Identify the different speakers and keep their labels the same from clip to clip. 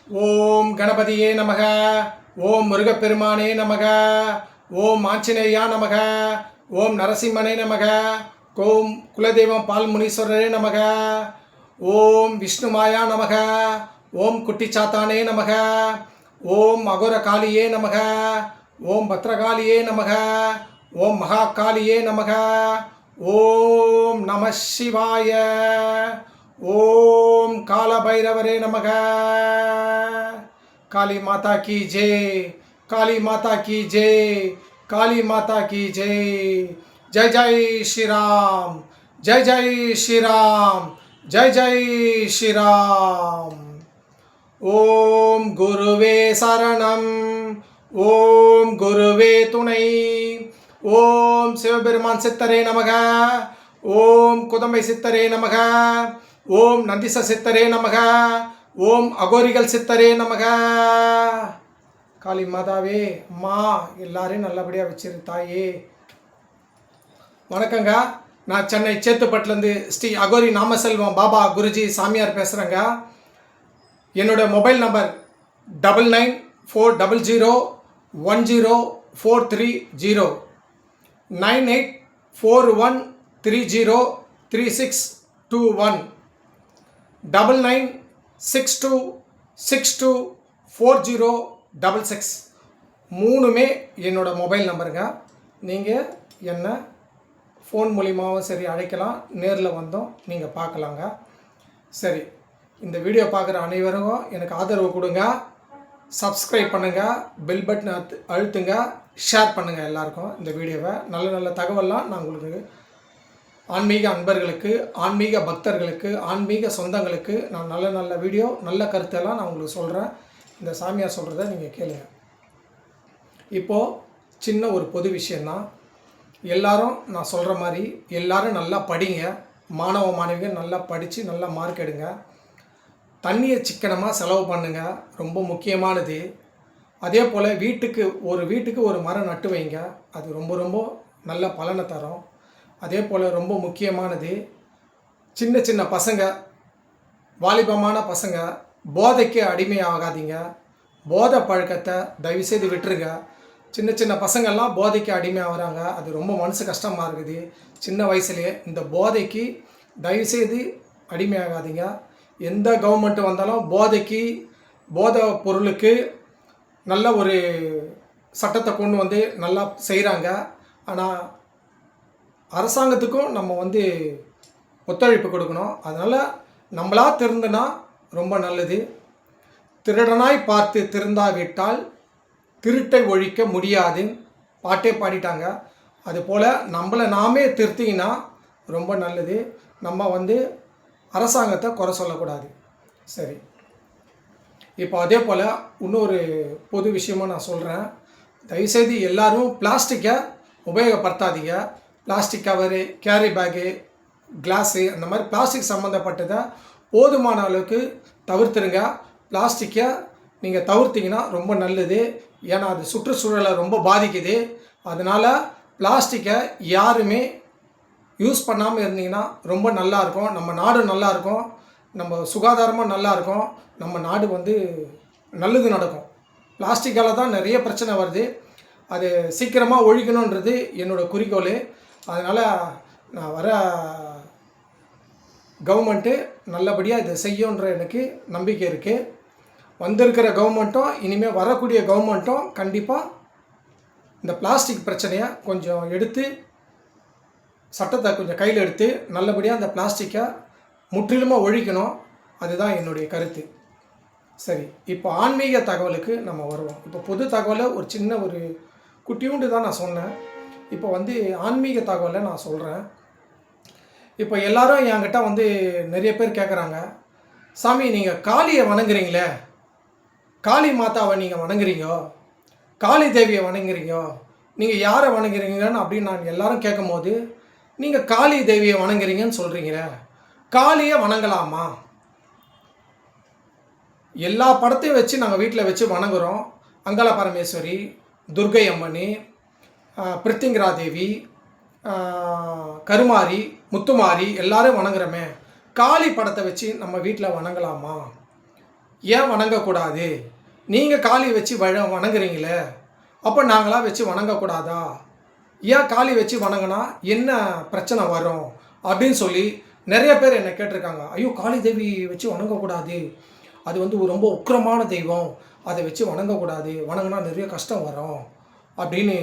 Speaker 1: ஓம் கணபதியே நமக. ஓம் முருகப்பெருமானே நமக. ஓம் ஆஞ்சநேயா நமக. ஓம் நரசிம்மனே நமக. ஓம் குலதெய்வம் பால்முனீஸ்வரரே நமக. ஓம் விஷ்ணுமாயா நமக. ஓம் குட்டிச்சாத்தானே நமக. ஓம் அகோர காளியே நமக. ஓம் பத்ரகாளியே நமக. ஓம் மகாகாளியே நமக. ஓம் நம சிவாய. ஓம் கால பைரவரே நமக. काली माता की जय, काली माता की जय, काली माता की जय. जय जय श्री राम, जय जय श्री राम, जय जय श्री राम. ஓம் குருவே சரணம், ஓம் குருவே துணை. ஓம் சிவபெருமான் சித்தரே நமக. ஓம் குதம்பை சித்தரே நமக. ஓம் நந்திச சித்தரே நமக. ஓம் அகோரிகள் சித்தரே நமக. காளி மாதாவே அம்மா எல்லாரையும் நல்லபடியாக வச்சிரு தாயே. வணக்கங்க. நான் சென்னை சேத்துப்பட்டிலேருந்து ஸ்ரீ அகோரி நாமசெல்வம் பாபா குருஜி சாமியார் பேசுகிறேங்க. என்னோட மொபைல் நம்பர் 9940010430 9841303621 9962624066 மூணுமே என்னோட மொபைல் நம்பருங்க. நீங்கள் என்ன ஃபோன் மூலிமாவும் சரி அழைக்கலாம், நேரில் வந்தோம் நீங்கள் பார்க்கலாங்க. சரி, இந்த வீடியோ பார்க்குற அனைவரும் எனக்கு ஆதரவு கொடுங்க. சப்ஸ்கிரைப் பண்ணுங்கள், பெல் பட்டன் அழுத்துங்க, ஷேர் பண்ணுங்கள் எல்லாருக்கும் இந்த வீடியோவை. நல்ல நல்ல தகவலாம் நான் உங்களுக்கு ஆன்மீக அன்பர்களுக்கு, ஆன்மீக பக்தர்களுக்கு, ஆன்மீக சொந்தங்களுக்கு நான் நல்ல நல்ல வீடியோ, நல்ல கருத்தெல்லாம் நான் உங்களுக்கு சொல்கிறேன். இந்த சாமியார் சொல்கிறத நீங்கள் கேளுங்க. இப்போது சின்ன ஒரு பொது விஷயந்தான். எல்லாரும் நான் சொல்கிற மாதிரி எல்லோரும் நல்லா படிங்க. மாணவ மாணவிகள் நல்லா படித்து நல்லா மார்க் எடுங்க. தண்ணியை சிக்கனமாக செலவு பண்ணுங்கள், ரொம்ப முக்கியமானது. அதே போல் வீட்டுக்கு ஒரு மரம் நட்டு வைங்க, அது ரொம்ப ரொம்ப நல்ல பலனை தரும். அதே போல் ரொம்ப முக்கியமானது, சின்ன சின்ன பசங்க, வாலிபமான பசங்க போதைக்கு அடிமையாகாதீங்க. போதை பழக்கத்தை தயவுசெய்து விட்டுருங்க. சின்ன சின்ன பசங்கள்லாம் போதைக்கு அடிமையாகிறாங்க, அது ரொம்ப மனசு கஷ்டமாக இருக்குது. சின்ன வயசுலேயே இந்த போதைக்கு தயவுசெய்து அடிமையாகாதீங்க. எந்த கவர்மெண்ட்டு வந்தாலும் போதை பொருளுக்கு நல்ல ஒரு சட்டத்தை கொண்டு வந்து நல்லா செய்கிறாங்க. ஆனால் அரசாங்கத்துக்கும் நம்ம ஒத்துழைப்பு கொடுக்கணும். அதனால் நம்மளா திருந்தினா ரொம்ப நல்லது. திருடனாய் பார்த்து திருந்தாவிட்டால் திருட்டை ஒழிக்க முடியாதுன்னு பாட்டே பாடிட்டாங்க. அதுபோல் நம்மளை நாமே திருத்திங்கன்னா ரொம்ப நல்லது. நம்ம அரசாங்கத்தை குறை சொல்லக்கூடாது. சரி, இப்போ அதே போல் இன்னொரு பொது விஷயமாக நான் சொல்கிறேன். தயவுசெய்து எல்லோரும் பிளாஸ்டிக்கை உபயோகப்படுத்தாதீங்க. Plastic cover, carry bag, glass, அந்த மாதிரி பிளாஸ்டிக் சம்மந்தப்பட்டதை போதுமான அளவுக்கு தவிர்த்துருங்க. பிளாஸ்டிக்கை நீங்கள் தவிர்த்திங்கன்னா ரொம்ப நல்லது. ஏன்னா அது சுற்றுச்சூழலை ரொம்ப பாதிக்குது. அதனால் பிளாஸ்டிக்கை யாருமே யூஸ் பண்ணாமல் இருந்தீங்கன்னா ரொம்ப நல்லாயிருக்கும். நம்ம நாடு நல்லாயிருக்கும், நம்ம சுகாதாரமாக நல்லாயிருக்கும், நம்ம நாடு நல்லது நடக்கும். பிளாஸ்டிக்கால் தான் நிறைய பிரச்சனை வருது. அது சீக்கிரமாக ஒழிக்கணுன்றது என்னோடய குறிக்கோள். அதனால் நான் வர கவர்மெண்ட்டு நல்லபடியாக இதை செய்யுன்ற எனக்கு நம்பிக்கை இருக்குது. வந்திருக்கிற கவர்மெண்ட்டும் இனிமேல் வரக்கூடிய கவர்மெண்ட்டும் கண்டிப்பாக இந்த பிளாஸ்டிக் பிரச்சனையை கொஞ்சம் எடுத்து, சட்டத்தை கொஞ்சம் கையில் எடுத்து நல்லபடியாக அந்த பிளாஸ்டிக்கை முற்றிலுமாக ஒழிக்கணும். அதுதான் என்னுடைய கருத்து. சரி, இப்போ ஆன்மீக தகவலுக்கு நம்ம வருவோம். இப்போ பொது தகவலை ஒரு சின்ன ஒரு குட்டியூண்டு தான் நான் சொன்னேன். இப்போ ஆன்மீக தகவலை நான் சொல்கிறேன். இப்போ எல்லோரும் என்கிட்ட நிறைய பேர் கேட்குறாங்க, சாமி நீங்கள் காளியை வணங்குறீங்களே, காளி மாதாவை நீங்கள் வணங்குறீங்க, காளி தேவியை வணங்குறீங்க, நீங்கள் யாரை வணங்குறீங்கன்னு அப்படின்னு நான் எல்லோரும் கேட்கும் போது, நீங்கள் காளி தேவியை வணங்குறீங்கன்னு சொல்கிறீங்களே, காளியை வணங்கலாமா? எல்லா படத்தையும் வச்சு நாங்கள் வீட்டில் வச்சு வணங்குகிறோம். அங்காள பரமேஸ்வரி, துர்கை அம்மனி, பிரித்திங்கரா தேவி, கருமாரி, முத்துமாரி எல்லாரும் வணங்குறோமே, காளி படத்தை வச்சு நம்ம வீட்டில் வணங்கலாமா? ஏன் வணங்கக்கூடாது? நீங்கள் காளி வச்சு வணங்குறீங்களே, அப்போ நாங்களாம் வச்சு வணங்கக்கூடாதா? ஏன் காளி வச்சு வணங்கினா என்ன பிரச்சனை வரும் அப்படின்னு சொல்லி நிறைய பேர் என்னை கேட்டிருக்காங்க. ஐயோ, காளி தேவி வச்சு வணங்கக்கூடாது, அது வந்து ரொம்ப உக்கிரமான தெய்வம், அதை வச்சு வணங்கக்கூடாது, வணங்கினா நிறைய கஷ்டம் வரும் அப்படின்னு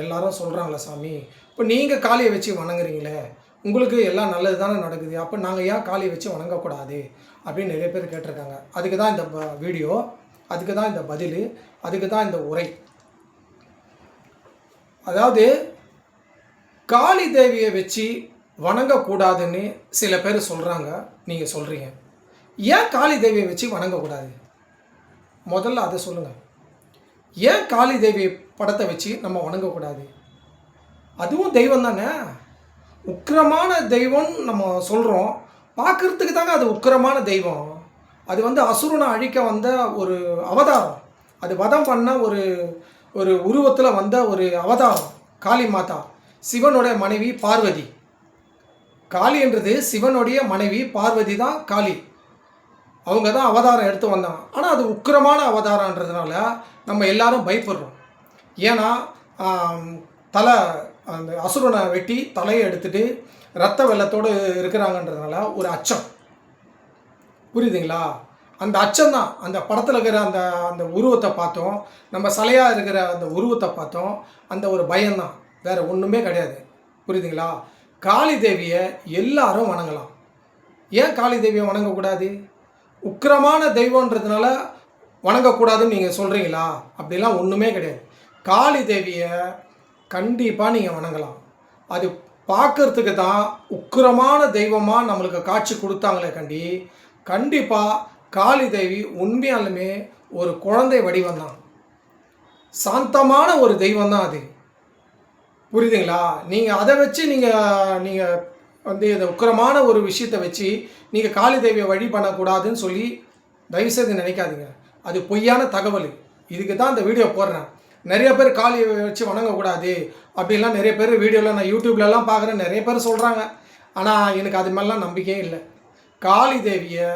Speaker 1: எல்லாரும் சொல்கிறாங்களே சாமி. இப்போ நீங்கள் காளியை வச்சு வணங்குறீங்களே, உங்களுக்கு எல்லாம் நல்லது தானே நடக்குது, அப்போ நாங்கள் ஏன் காளியை வச்சு வணங்கக்கூடாது அப்படின்னு நிறைய பேர் கேட்டிருக்காங்க. அதுக்கு தான் இந்த வீடியோ, அதுக்கு தான் இந்த பதில், அதுக்கு தான் இந்த உரை. அதாவது காளி தேவியை வச்சு வணங்கக்கூடாதுன்னு சில பேர் சொல்கிறாங்க, நீங்கள் சொல்கிறீங்க. ஏன் காளி தேவியை வச்சு வணங்கக்கூடாது? முதல்ல அதை சொல்லுங்கள். ஏன் காளி தேவி படத்தை வச்சு நம்ம வணங்கக்கூடாது? அதுவும் தெய்வம் தானே, உக்கிரமான தெய்வம் நம்ம சொல்கிறோம். பார்க்குறதுக்கு தாங்க அது உக்கிரமான தெய்வம். அது வந்து அசுரனை அழிக்க வந்த ஒரு அவதாரம், அது வதம் பண்ண ஒரு ஒரு உருவத்தில் வந்த ஒரு அவதாரம் காளி மாதா, சிவனுடைய மனைவி பார்வதி. காளி என்றது சிவனுடைய மனைவி பார்வதி தான் காளி, அவங்க தான் அவதாரம் எடுத்து வந்தாங்க. ஆனால் அது உக்கிரமான அவதாரன்றதுனால நம்ம எல்லாரும் பயப்படுறோம். ஏன்னா அந்த அசுரனை வெட்டி தலையை எடுத்துட்டு ரத்த வெள்ளத்தோடு இருக்கிறாங்கன்றதுனால ஒரு அச்சம், புரியுதுங்களா? அந்த அச்சம்தான் அந்த படத்தில் இருக்கிற அந்த அந்த உருவத்தை பார்த்தோம், நம்ம சிலையாக இருக்கிற அந்த உருவத்தை பார்த்தோம், அந்த ஒரு பயம்தான், வேறு ஒன்றுமே கிடையாது. புரியுதுங்களா? காளி தேவியை எல்லாரும் வணங்கலாம். ஏன் காளி தேவியை வணங்கக்கூடாது? உக்கிரமான தெய்வன்றதுனால வணங்கக்கூடாதுன்னு நீங்கள் சொல்கிறீங்களா? அப்படிலாம் ஒன்றுமே கிடையாது. காளி தேவியை கண்டிப்பாக நீங்கள் வணங்கலாம். அது பார்க்கறதுக்கு தான் உக்கிரமான தெய்வமாக நம்மளுக்கு காட்சி கொடுத்தாங்களே கண்டிப்பாக காளி தேவி உண்மையாலுமே ஒரு குழந்தை வடிவம் தான், சாந்தமான ஒரு தெய்வம் தான் அது. புரியுதுங்களா? நீங்கள் அதை வச்சு நீங்கள் வந்து இந்த உக்கிரமான ஒரு விஷயத்தை வச்சு நீங்கள் காளி தேவியை வழி பண்ணக்கூடாதுன்னு சொல்லி தயவுசெய்து நினைக்காதீங்க. அது பொய்யான தகவல். இதுக்கு தான் இந்த வீடியோ போடுறேன். நிறைய பேர் காளியை வச்சு வணங்கக்கூடாது அப்படின்லாம் நிறைய பேர் வீடியோவில் நான் யூடியூப்லலாம் பார்க்குறேன், நிறைய பேர் சொல்கிறாங்க. ஆனால் எனக்கு அது மாதிரிலாம் நம்பிக்கையே இல்லை. காளி தேவியை,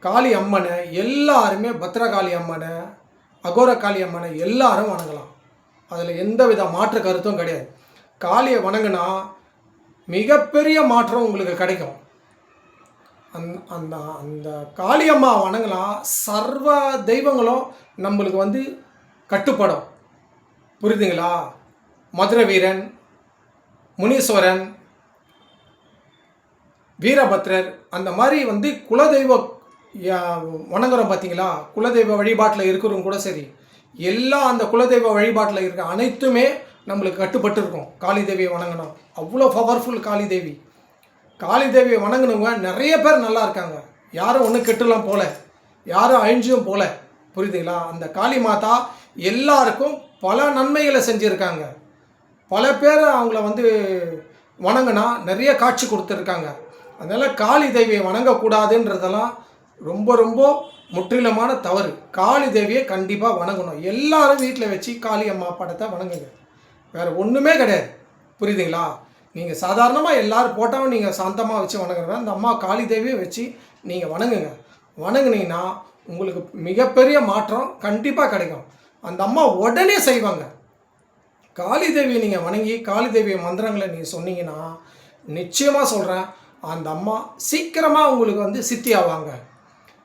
Speaker 1: காளி அம்மனை எல்லாருமே, பத்ரகாளி அம்மனை, அகோர காளி அம்மனை எல்லாரும் வணங்கலாம். அதில் எந்த வித மாற்று கருத்தும் கிடையாது. காளியை வணங்கினா மிகப்பெரிய மாற்றம் உங்களுக்கு கிடைக்கும். அந்த அந்த காளியம்மா வணங்கலாம், சர்வ தெய்வங்களும் நம்மளுக்கு வந்து கட்டுப்படும். புரியுதுங்களா? மதுரை வீரன், முனீஸ்வரன், வீரபத்ரர், அந்த மாதிரி வந்து குலதெய்வ வணங்குறோம் பார்த்தீங்களா? குலதெய்வ வழிபாட்டில் இருக்கிறவங்க கூட சரி, எல்லா அந்த குலதெய்வ வழிபாட்டில் இருக்க அனைத்துமே நம்மளுக்கு கட்டுப்பட்டு இருக்கும். காளி தேவியை வணங்கணும், அவ்வளோ பவர்ஃபுல் காளி தேவி. காளி தேவியை வணங்கினவங்க நிறைய பேர் நல்லா இருக்காங்க, யாரும் ஒன்றும் கெட்டுலாம் போல, யாரும் அழிஞ்சும் போல. புரியுதுங்களா? அந்த காளி மாதா எல்லாருக்கும் பல நன்மைகளை செஞ்சுருக்காங்க. பல பேர் அவங்கள வந்து வணங்கினா நிறைய காட்சி கொடுத்துருக்காங்க. அதனால் காளி தேவியை வணங்கக்கூடாதுன்றதெல்லாம் ரொம்ப ரொம்ப முற்றிலுமான தவறு. காளி தேவியை கண்டிப்பாக வணங்கணும். எல்லாரும் வீட்டில் வச்சு காளி அம்மா படத்தை வணங்குங்க, வேறு ஒன்றுமே கிடையாது. புரியுதுங்களா? நீங்கள் சாதாரணமாக எல்லோரும் போட்டாலும் நீங்கள் சாந்தமாக வச்சு வணங்குறவங்க, அந்த அம்மா காளி தேவியை வச்சு நீங்கள் வணங்குங்க. வணங்குனீங்கன்னா உங்களுக்கு மிகப்பெரிய மாற்றம் கண்டிப்பாக கிடைக்கும். அந்த அம்மா உடனே செய்வாங்க. காளி தேவியை நீங்கள் வணங்கி காளி தேவியை மந்திரங்களை நீங்கள் சொன்னீங்கன்னா நிச்சயமாக சொல்கிறேன், அந்த அம்மா சீக்கிரமாக உங்களுக்கு வந்து சித்தி ஆவாங்க.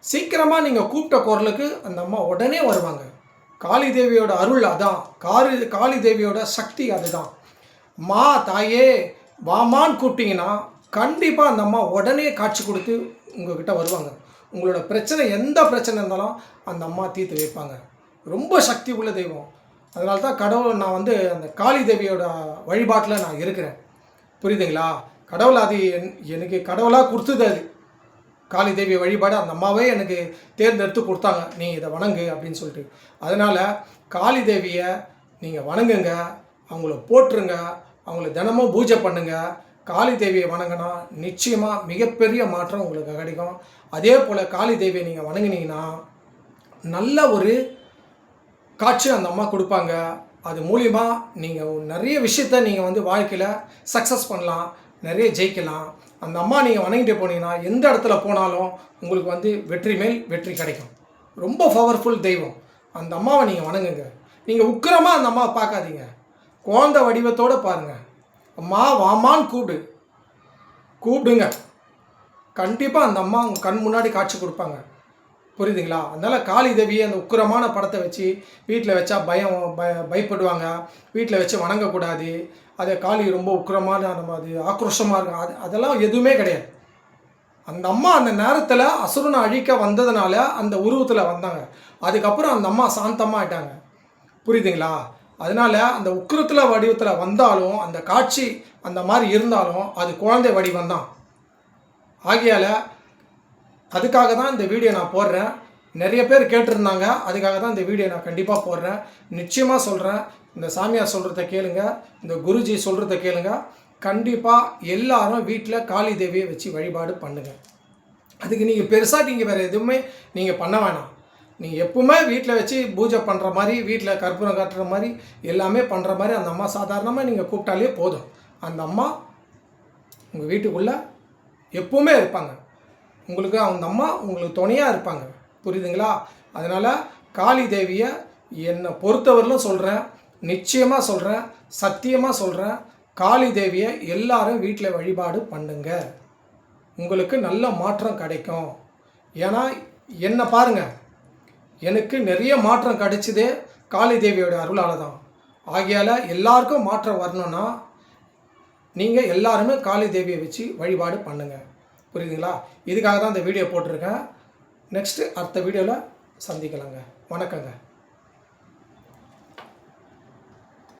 Speaker 1: சீக்கிரமாக நீங்கள் கூப்பிட்ட குரலுக்கு அந்த அம்மா உடனே வருவாங்க. காளி தேவியோட அருள் அதான், காளி தேவியோட சக்தி அதுதான். மா தாயே வாமான்னு கூப்பிட்டீங்கன்னா கண்டிப்பாக அந்த அம்மா உடனே காட்சி கொடுத்து உங்கள்கிட்ட வருவாங்க. உங்களோட பிரச்சனை எந்த பிரச்சனை இருந்தாலும் அந்த அம்மா தீர்த்து வைப்பாங்க. ரொம்ப சக்தி உள்ள தெய்வம். அதனால தான் கடவுள் நான் வந்து அந்த காளி தேவியோட வழிபாட்டில் நான் இருக்கிறேன். புரியுதுங்களா? கடவுள் அது எனக்கு கடவுளாக கொடுத்தது. அது காளி தேவி வழிபாடு அந்த அம்மாவே எனக்கு தேர்ந்தெடுத்து கொடுத்தாங்க, நீ இதை வணங்கு அப்படின்னு சொல்லிட்டு. அதனால் காளி தேவியை நீங்கள் வணங்குங்க, அவங்கள போட்டுருங்க, அவங்கள தினமும் பூஜை பண்ணுங்கள். காளி தேவியை வணங்கினா நிச்சயமாக மிகப்பெரிய மாற்றம் உங்களுக்கு கிடைக்கும். அதே போல் காளி தேவியை நீங்கள் வணங்கினீங்கன்னா நல்ல ஒரு காட்சி அந்த அம்மா கொடுப்பாங்க. அது மூலிமா நீங்கள் நிறைய விஷயத்த நீங்கள் வந்து வாழ்க்கையில் சக்ஸஸ் பண்ணலாம், நிறைய ஜெயிக்கலாம். அந்த அம்மா நீங்கள் வணங்கிட்டு போனீங்கன்னா எந்த இடத்துல போனாலும் உங்களுக்கு வந்து வெற்றி மேல் வெற்றி கிடைக்கும். ரொம்ப பவர்ஃபுல் தெய்வம். அந்த அம்மாவை நீங்கள் வணங்குங்க. நீங்கள் உக்கிரமாக அந்த அம்மாவை பார்க்காதீங்க. குழந்தை வடிவத்தோடு பாருங்கள். அம்மா வாமான்னு கூப்பிடுங்க. கண்டிப்பாக அந்த அம்மா உங்கள் கண் முன்னாடி காட்சி கொடுப்பாங்க. புரியுதுங்களா? அதனால் காளி தேவியை அந்த உக்கிரமான படத்தை வச்சு வீட்டில் வச்சா பயப்படுவாங்க. வீட்டில் வச்சு வணங்கக்கூடாது. அதை காளி ரொம்ப உக்கிரமான நம்ம அது ஆக்ரோஷமாக இருக்கும். அதெல்லாம் எதுவுமே கிடையாது. அந்த அம்மா அந்த நேரத்தில் அசுரனை அழிக்க வந்ததுனால அந்த உருவத்தில் வந்தாங்க. அதுக்கப்புறம் அந்த அம்மா சாந்தமாக ஆயிட்டாங்க. புரியுதுங்களா? அதனால் அந்த உக்கிரத்தில் வடிவத்தில் வந்தாலும் அந்த காட்சி அந்த மாதிரி இருந்தாலும் அது குழந்தை வடிவம் தான். ஆகையால் அதுக்காக தான் இந்த வீடியோ நான் போடுறேன். நிறைய பேர் கேட்டிருந்தாங்க. அதுக்காக தான் இந்த வீடியோ நான் கண்டிப்பாக போடுறேன். நிச்சயமாக சொல்கிறேன், இந்த சாமியார் சொல்கிறத கேளுங்க, இந்த குருஜி சொல்கிறத கேளுங்க. கண்டிப்பாக எல்லாரும் வீட்டில் காளி தேவியை வச்சு வழிபாடு பண்ணுங்கள். அதுக்கு நீங்கள் பெருசாக நீங்கள் வேறு எதுவுமே நீங்கள் பண்ண வேணாம். நீங்கள் எப்பவுமே வீட்டில் வச்சு பூஜை பண்ணுற மாதிரி, வீட்டில் கற்பூரம் காட்டுற மாதிரி எல்லாமே பண்ணுற மாதிரி அந்த அம்மா சாதாரணமாக நீங்கள் கூப்பிட்டாலே போதும். அந்த அம்மா உங்கள் வீட்டுக்குள்ளே எப்பவுமே இருப்பாங்க. உங்களுக்கு அந்த அம்மா உங்களுக்கு துணையாக இருப்பாங்க. புரியுதுங்களா? அதனால் காளி தேவியை என்னை பொறுத்தவரையிலும் சொல்கிறேன், நிச்சயமாக சொல்கிறேன், சத்தியமாக சொல்கிறேன், காளி தேவியை எல்லாரும் வீட்டில் வழிபாடு பண்ணுங்க. உங்களுக்கு நல்ல மாற்றம் கிடைக்கும். ஏன்னா என்னை பாருங்கள், எனக்கு நிறைய மாற்றம் கிடைச்சதே காளி தேவியோட அருளால் தான். ஆகையால் எல்லாருக்கும் மாற்றம் வரணும்னா நீங்கள் எல்லாருமே காளி தேவியை வச்சு வழிபாடு பண்ணுங்கள். புரியுதுங்களா? இதுக்காக தான் இந்த வீடியோ போட்டிருக்கேன். நெக்ஸ்ட்டு அடுத்த வீடியோவில் சந்திக்கலாங்க. வணக்கங்க.